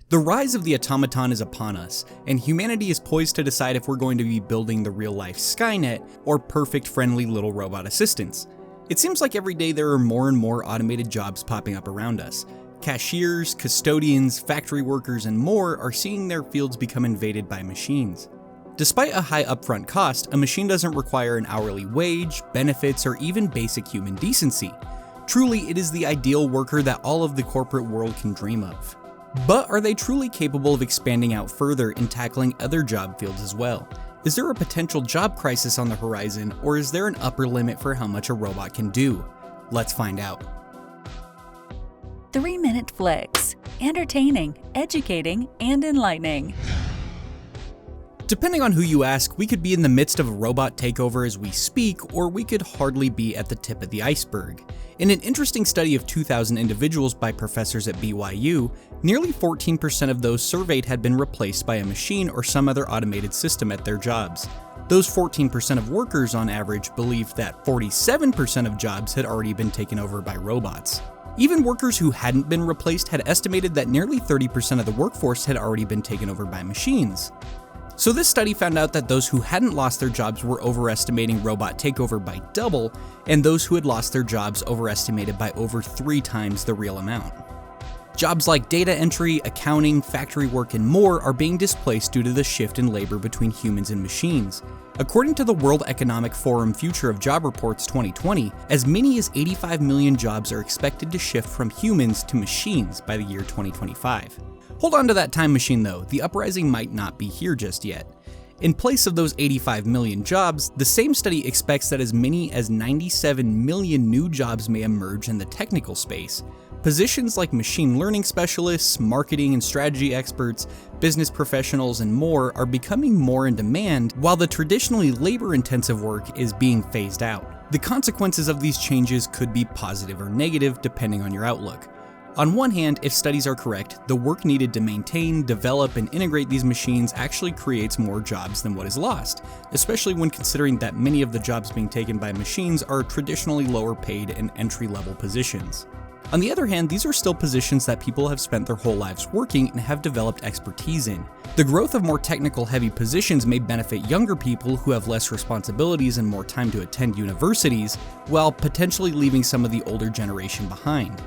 The rise of the automaton is upon us, and humanity is poised to decide if we're going to be building the real-life Skynet or perfect friendly little robot assistants. It seems like every day there are more and more automated jobs popping up around us. Cashiers, custodians, factory workers, and more are seeing their fields become invaded by machines. Despite a high upfront cost, a machine doesn't require an hourly wage, benefits, or even basic human decency. Truly, it is the ideal worker that all of the corporate world can dream of. But are they truly capable of expanding out further and tackling other job fields as well? Is there a potential job crisis on the horizon, or is there an upper limit for how much a robot can do? Let's find out. 3-minute flicks. Entertaining, educating, and enlightening. Depending on who you ask, we could be in the midst of a robot takeover as we speak, or we could hardly be at the tip of the iceberg. In an interesting study of 2,000 individuals by professors at BYU, nearly 14% of those surveyed had been replaced by a machine or some other automated system at their jobs. Those 14% of workers, on average, believed that 47% of jobs had already been taken over by robots. Even workers who hadn't been replaced had estimated that nearly 30% of the workforce had already been taken over by machines. So this study found out that those who hadn't lost their jobs were overestimating robot takeover by double, and those who had lost their jobs overestimated by over 3 times the real amount. Jobs like data entry, accounting, factory work, and more are being displaced due to the shift in labor between humans and machines. According to the World Economic Forum Future of Job Reports 2020, as many as 85 million jobs are expected to shift from humans to machines by the year 2025. Hold on to that time machine though, the uprising might not be here just yet. In place of those 85 million jobs, the same study expects that as many as 97 million new jobs may emerge in the technical space. Positions like machine learning specialists, marketing and strategy experts, business professionals, and more are becoming more in demand, while the traditionally labor-intensive work is being phased out. The consequences of these changes could be positive or negative depending on your outlook. On one hand, if studies are correct, the work needed to maintain, develop, and integrate these machines actually creates more jobs than what is lost, especially when considering that many of the jobs being taken by machines are traditionally lower paid and entry-level positions. On the other hand, these are still positions that people have spent their whole lives working and have developed expertise in. The growth of more technical heavy positions may benefit younger people who have less responsibilities and more time to attend universities, while potentially leaving some of the older generation behind.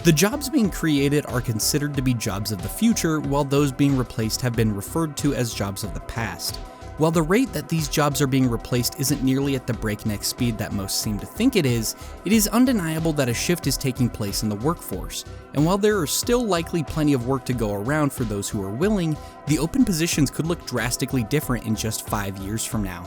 The jobs being created are considered to be jobs of the future, while those being replaced have been referred to as jobs of the past. While the rate that these jobs are being replaced isn't nearly at the breakneck speed that most seem to think it is undeniable that a shift is taking place in the workforce. And while there are still likely plenty of work to go around for those who are willing, the open positions could look drastically different in just 5 years from now.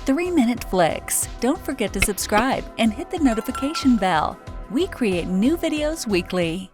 Three-minute flicks. Don't forget to subscribe and hit the notification bell. We create new videos weekly.